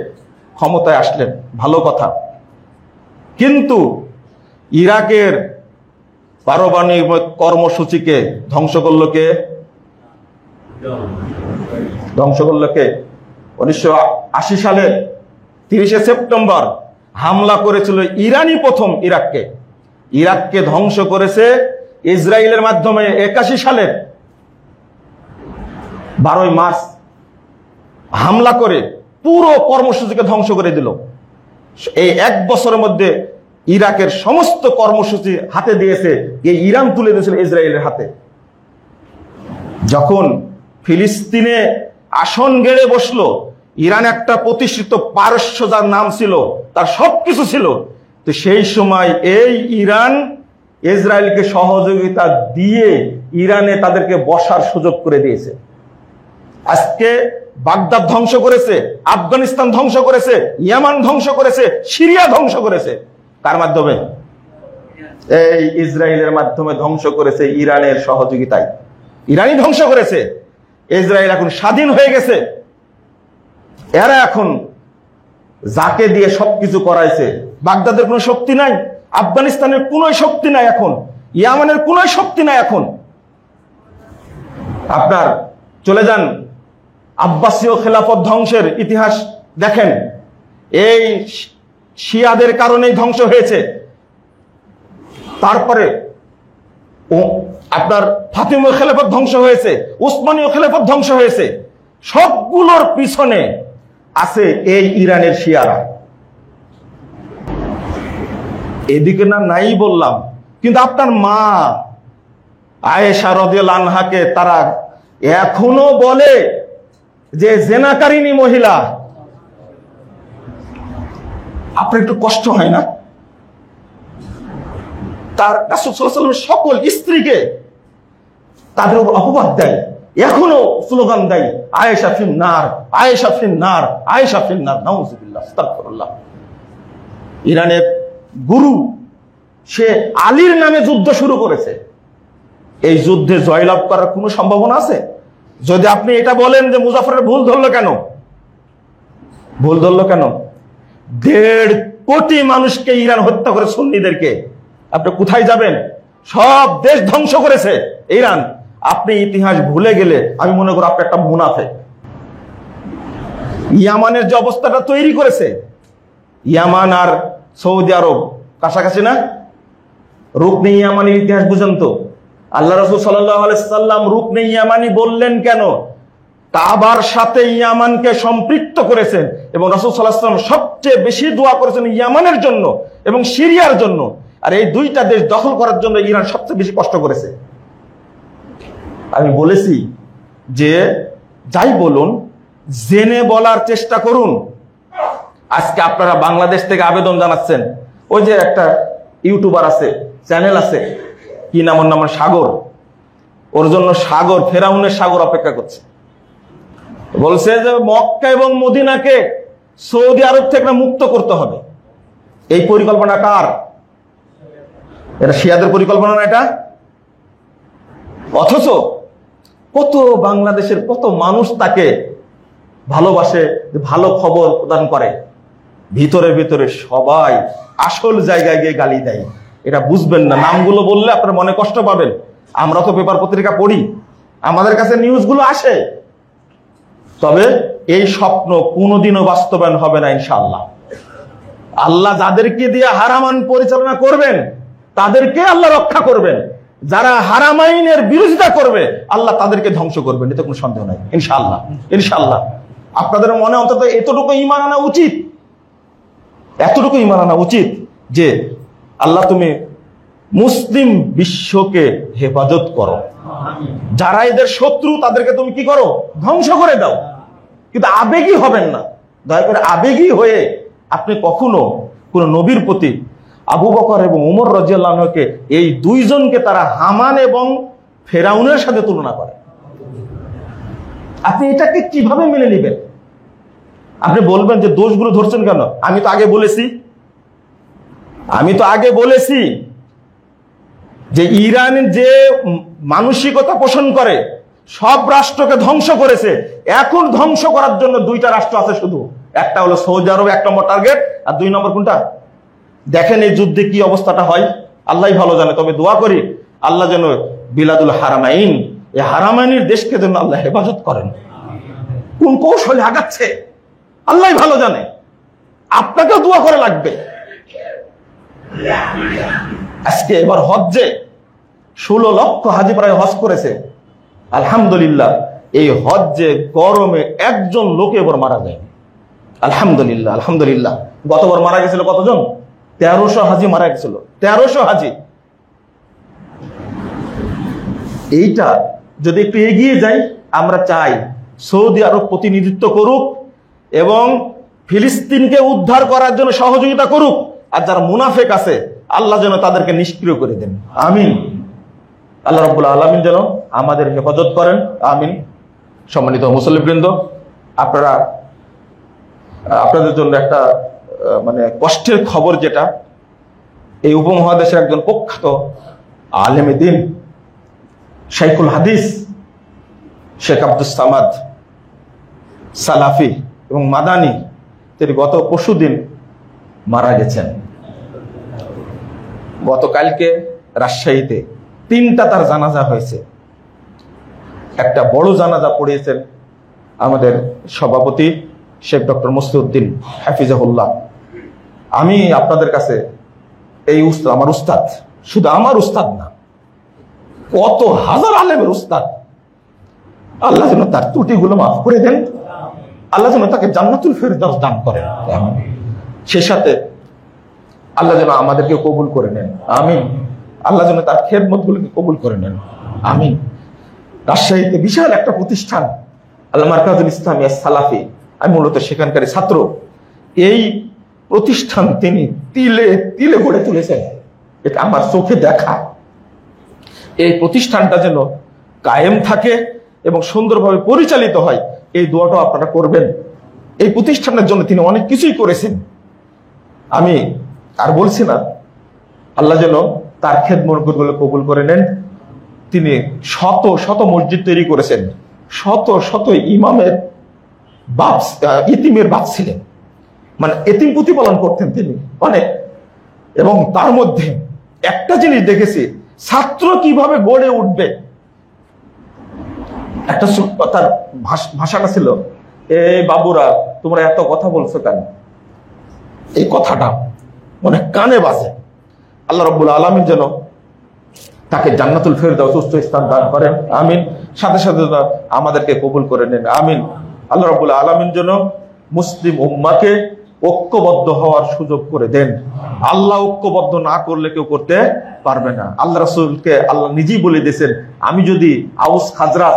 ক্ষমতায় আসলেন, ভালো কথা। কিন্তু ইরাকের পারমাণবিক কর্মসূচিকে ধ্বংস করলো কে? 1980 সালে 30 সেপ্টেম্বর হামলা করেছিল ইরানি প্রথম ইরাককে ধ্বংস করেছে ইসরায়েলের মাধ্যমে 81 সালের 12 মার্চ হামলা করে পুরো কর্মসূচিকে ধ্বংস করে দিল। এই এক বছরের মধ্যে ইরাকের সমস্ত কর্মসূচি হাতে দিয়েছে এই ইরান, তুলে দিয়েছিল ইসরায়েলের হাতে। যখন ফিলিস্তিনে আসন গেড়ে বসলো, ইরান একটা প্রতিষ্ঠিত পারস্য যার নাম ছিল, তার সবকিছু ছিল, তো সেই সময় এই ইরান ইসরায়েলকে সহযোগিতা দিয়ে ইরানে তাদেরকে বসার সুযোগ করে দিয়েছে। আজকে বাগদাদ ধ্বংস করেছে, আফগানিস্তান ধ্বংস করেছে, ইয়ামান ধ্বংস করেছে, সিরিয়া ধ্বংস করেছে। কার মাধ্যমে? এই ইসরায়েলের মাধ্যমে ধ্বংস করেছে, ইরানের সহযোগিতায়। ইরানই ধ্বংস করেছে। ইসরায়েল এখন স্বাধীন হয়ে গেছে। এরা এখন যাকে দিয়ে সবকিছু করাইছে, বাগদাদের কোনো শক্তি নাই, আফগানিস্তানের কোনো শক্তি নাই, এখন ইয়ামানের কোনো শক্তি নাই। এখন আপনার চলে যান আব্বাসীয় খেলাফত ধ্বংসের ইতিহাস দেখেন, এই শিয়াদের কারণেই ধ্বংস হয়েছে। তারপরে আপনার ফাতিমীয় খেলাফত ধ্বংস হয়েছে, উসমানীয় খেলাফত ধ্বংস হয়েছে। সবগুলোর পিছনে আছে এই ইরানের শিয়ারা। এদিকে না নাই বললাম, কিন্তু আপনার মা আয়েশা রাদিয়াল্লাহু আনহাকে তারা এখনো বলে যে জেনাকারিনী মহিলা। আপনার একটু কষ্ট হয় না? তার রাসূল সাল্লাল্লাহু আলাইহি ওয়াসাল্লাম সকল স্ত্রীকে তাদের উপর অপবাদ দেয়, এখনো স্লোগান দেয় আয়েশা ফিন্নার, আয়েশা ফিন্নার, আয়েশা ফিন্নার। নাউযুবিল্লাহ, আস্তাগফিরুল্লাহ। ইরানের গুরু সে আলীর নামে যুদ্ধ শুরু করেছে। এই যুদ্ধে জয়লাভ করার কোনো সম্ভাবনা আছে? যদি আপনি এটা বলেন যে মুজাফফরের ভুল ধরলো কেন? 1.5 কোটি মানুষকে ইরান হত্যা করে, সুন্নিদেরকে। আপনি কোথায় যাবেন? সব দেশ ধ্বংস করেছে ইরান। আপনি ইতিহাস ভুলে গেলে আমি মনে করি আপনি একটা মুনাফিক। ইয়ামানের যে অবস্থাটা তৈরি করেছে, ইয়ামান আর সৌদি আরব কাছাকাছি না? রুকনে ইয়ামানির ইতিহাস বুঝেন তো? আল্লাহ রাসূল সাল্লাল্লাহু আলাইহি সাল্লাম রুকনে ইয়ামানি বললেন কেন? কাবার সাথে ইয়ামানকে সম্পৃক্ত করেছেন, এবং রাসূল সাল্লাল্লাহু আলাইহি সাল্লাম সবচেয়ে বেশি দোয়া করেছেন ইয়ামানের জন্য এবং সিরিয়ার জন্য। আর এই দুইটা দেশ দখল করার জন্য ইরান সবচেয়ে বেশি কষ্ট করেছে। আমি বলেছি যে যাই বলুন, জেনে বলার চেষ্টা করুন। আজকে আপনারা বাংলাদেশ থেকে আবেদন জানাচ্ছেন, ওই যে একটা ইউটিউবার আছে, চ্যানেল আছে, কি নাম ওর নাম? সাগর। ওর জন্য সাগর, ফেরাউনের সাগর অপেক্ষা করছে। বলছে যে মক্কা এবং মদিনাকে সৌদি আরব থেকে মুক্ত করতে হবে। এই পরিকল্পনা কার? এটা শিয়াদের পরিকল্পনা না এটা? অথচ কত বাংলাদেশের কত মানুষ তাকে ভালোবাসে, ভালো খবর প্রদান করে, ভিতরে ভিতরে সবাই আসল জায়গায় গিয়ে গালি দেয়। এটা বুঝবেন না। নামগুলো বললে আপনার মনে কষ্ট পাবেন। আমরা তো পেপার পত্রিকা পড়ি, আমাদের কাছে নিউজগুলো আসে। তবে এই স্বপ্ন কোনোদিনও বাস্তবায়ন হবে না ইনশাআল্লাহ। আল্লাহ যাদেরকে দিয়ে হারামান পরিচালনা করবেন তাদেরকে আল্লাহ রক্ষা করবেন, যারা হারামাইনের বিরোধিতা করবে আল্লাহ তাদেরকে ধ্বংস করবেন, এতে কোনো সন্দেহ নাই ইনশাআল্লাহ। ইনশাআল্লাহ আপনাদের মনে অন্তত এতটুকু ঈমান আনা উচিত, এতটুকু ঈমান আনা উচিত যে আল্লাহ তুমি মুসলিম বিশ্বকে হেফাজত করো, যারা এদের শত্রু তাদেরকে তুমি কি করো, ধ্বংস করে দাও। কিন্তু আবেগী হবেন না, দয়া করে আবেগী হয়ে আপনি কখনো কোন নবীর প্রতি আবু বকর এবং উমর রাদিয়াল্লাহু আনহুকে, এই দুইজনকে তারা হামান এবং ফেরাউনের সাথে তুলনা করে। আপনি এটাকে কিভাবে মেনে নেবেন? আপনি বলবেন যে দোষগুলো ধরছেন কেন? আমি তো আগে বলেছি যে ইরান যে মানসিকতা পোষণ করে সব রাষ্ট্রকে ধ্বংস করেছে, এখন ধ্বংস করার জন্য দুইটা রাষ্ট্র আছে শুধু, একটা হলো সৌদি আরব 1 নম্বর টার্গেট, আর 2 নম্বর কোনটা? দেখেন এই যুদ্ধে কি অবস্থাটা হয়, আল্লাহ ভালো জানে। তবে দোয়া করি আল্লাহ যেন বিলাদুল হারামাইন, এই হারামাইনের দেশকে যেন আল্লাহ হেফাজত করেন। কোন কৌশলে আগাচ্ছে আল্লাহ ভালো জানে, আপনাকেও দোয়া করে লাগবে। আজকে এবার হজ্জে 16 লক্ষ হাজি প্রায় হজ করেছে, আলহামদুলিল্লাহ। এই হজ্জে গরমে একজন লোক এবার মারা যায়, আলহামদুলিল্লাহ আলহামদুলিল্লাহ। গতবার মারা গেছিল কতজন? 1300 হাজি মারা গেছিল, 1300 হাজি। এইটা যদি একটু এগিয়ে যাই, আমরা চাই সৌদি আরব প্রতিনিধিত্ব করুক এবং ফিলিস্তিনকে উদ্ধার করার জন্য সহযোগিতা করুক, আর যারা মুনাফেক আছে আল্লাহ যেন তাদেরকে নিষ্ক্রিয় করে দেন, আমিন। আল্লাহ রাব্বুল আলামিন যেন আমাদের হেফাজত করেন, আমিন। সম্মানিত মুসল্লিবৃন্দ, আপনাদের জন্য একটা মানে কষ্টের খবর, যেটা এই উপমহাদেশের একজন প্রখ্যাত আলেমে দ্বীন শাইখুল হাদিস শেখ আব্দুস সামাদ সালাফি এবং মাদানী, তিনি গত পরশুদিন মারা গেছেন। গতকালকে রাজশাহীতে 3টা তার জানাজা হয়েছে। একটা বড় জানাজা পড়িয়েছেন আমাদের সভাপতি শেখ ডক্টর মুসলিউদ্দিন হাফিজাহুল্লাহ। আমি আপনাদের কাছে এই উস্তাদ, আমার উস্তাদ, শুধু আমার উস্তাদ না, কত হাজার আলেমের উস্তাদ, আল্লাহ যেন তার ত্রুটিগুলো মাফ করে দেন, আল্লাহ যেন তাকে জান্নাতুল ফেরদাউস দান করেন, সে সাথে আল্লাহ যেন আমাদেরকে কবুল করে নেন, আমিন। আল্লাহ যেন তার খেদমতগুলোকে কবুল করে নেন, আমিন। রাজশাহীতে বিশাল একটা প্রতিষ্ঠান আল মারকাজুল ইসলামিয়া সালাফি, আমি মূলত সেখানকার ছাত্র। এই প্রতিষ্ঠান তিনি তিলে তিলে গড়ে তুলেছেন, এটা আমার চোখে দেখা। এই প্রতিষ্ঠানটা যেন কায়েম থাকে এবং সুন্দরভাবে পরিচালিত হয়, এই দোয়াটাও আপনারা করবেন। এই প্রতিষ্ঠানের জন্য তিনি অনেক কিছুই করেছেন, আমি আর বলছি না। আল্লাহ যেন তার খেদমতগুলো কবুল করে নেন। তিনি শত শত মসজিদ তৈরি করেছেন, শত শত ইমামের বাপ, ইতিমের বাপ ছিলেন, মানে এতিম প্রতিপালন করতেন তিনি অনেক। এবং তার মধ্যে একটা জিনিস দেখেছি, ছাত্র কিভাবে গড়ে উঠবে। একটা তার ভাষাটা ছিল, এই বাবুরা তোমরা এত কথা বলছো কেন? এই কথাটা অনেক কানে বাজে। আল্লাহ রাব্বুল আলামিন যেন তাকে জান্নাতুল ফেরদাউস উচ্চ স্থান দান করেন, আমিন। সাথে সাথে আমাদেরকে কবুল করে নেন, আমিন। আল্লাহ রাব্বুল আলামিন যেন মুসলিম উম্মাহকে ঐক্যবদ্ধ হওয়ার সুযোগ করে দেন। আল্লাহ ঐক্যবদ্ধ না করলে কেউ করতে পারবে না। আল্লাহ রাসূলকে আল্লাহ নিজেই বলে দিয়েছেন, আমি যদি আউস খাজরাত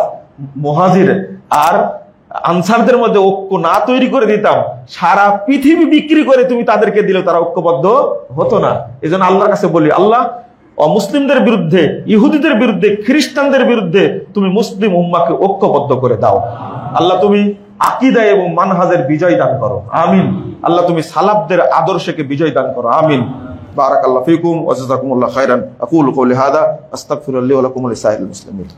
মুহাজির আর আনসারদের মধ্যে ঐক্য না তৈরি করে দিতাম, সারা পৃথিবী বিক্রি করে তুমি তাদেরকে দিলে তারা ঐক্যবদ্ধ হতো না। এই জন্য আল্লাহর কাছে বলি, আল্লাহ অমুসলিমদের বিরুদ্ধে, ইহুদিদের বিরুদ্ধে, খ্রিস্টানদের বিরুদ্ধে তুমি মুসলিম উম্মাহকে ঐক্যবদ্ধ করে দাও। আল্লাহ তুমি আকীদা এবং মানহাজের বিজয় দান করো, আমিন। আল্লাহ তুমি সালাফদের আদর্শকে বিজয় দান করো, আমিন। বারাকাল্লাহু ফিকুম ওয়া জাযাকুমুল্লাহু খাইরান। আকুলু কওলি হাযা আস্তাগফিরুল্লাহ ওয়া লাকুম ওয়া লিসাইরিল মুসলিমিন।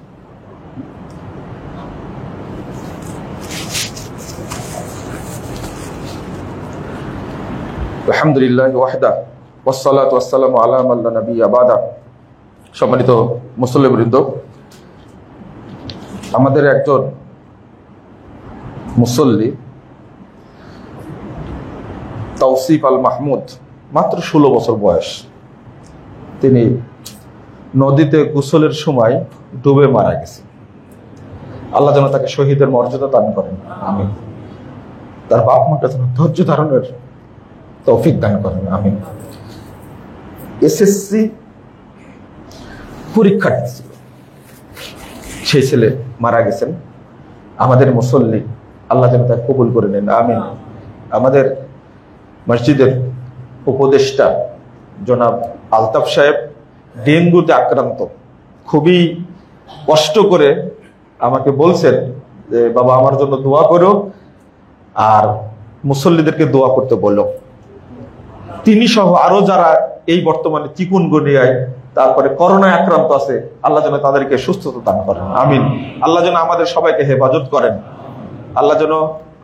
আলহামদুলিল্লাহ ওয়াহদা ওয়াসসালাতু ওয়াসসালামু আলা মান লা নাবিয়্যা বাদা। সম্মানিত মুসল্লিবৃন্দ, আমাদের একজন মুসল্লি তৌসিফ আল মাহমুদ, মাত্র 16 বছর বয়স। তিনি নদীতে গোসলের সময় ডুবে মারা গেছে। আল্লাহ যেন তাকে শহীদের মর্যাদা দান করেন, আমিন। তার বাপ মাকে যেন ধৈর্য ধারণের তৌফিক দান করেন, আমিন। এসএসসি পরীক্ষার্থী ছিল, সেই ছেলে মারা গেছেন। আমাদের মুসল্লি, আল্লাহ যেন তাকে কবুল করে নেন, আমিন। আমাদের মসজিদের উপদেষ্টা জনাব আলতাফ সাহেব ডেঙ্গুতে আক্রান্ত, খুবই কষ্ট করে আমাকে বলছেন যে বাবা আমার জন্য দোয়া করো, আর মুসল্লিদেরকে দোয়া করতে বলল। তিনি সহ আরো যারা এই বর্তমানে চিকুনগুনিয়ায় তারপরে করোনায় আক্রান্ত আছে, আল্লাহ যেন তাদেরকে সুস্থতা দান করেন, আমিন। আল্লাহ যেন আমাদের সবাইকে হেফাজত করেন, আল্লাহ যেন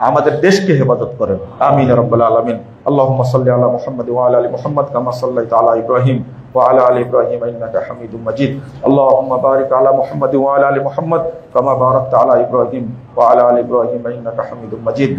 আমাদের দেশকে হেফাজত করেন, আমিন ইয়া রাব্বাল আলামিন। আল্লাহুম্মা সাল্লি আলা মুহাম্মাদ ওয়া আলা আলি মুহাম্মাদ কামা সাল্লাইতা আলা ইব্রাহিম ওয়া আলা আলি ইব্রাহিম ইন্নাকা হামিদুম মাজিদ। আল্লাহুম্মা বারিক আলা মুহাম্মাদ ওয়া আলা আলি মুহাম্মাদ কামা বারাকতা আলা ইব্রাহিম ওয়া আলা আলি ইব্রাহিম ইন্নাকা হামিদুম মাজিদ।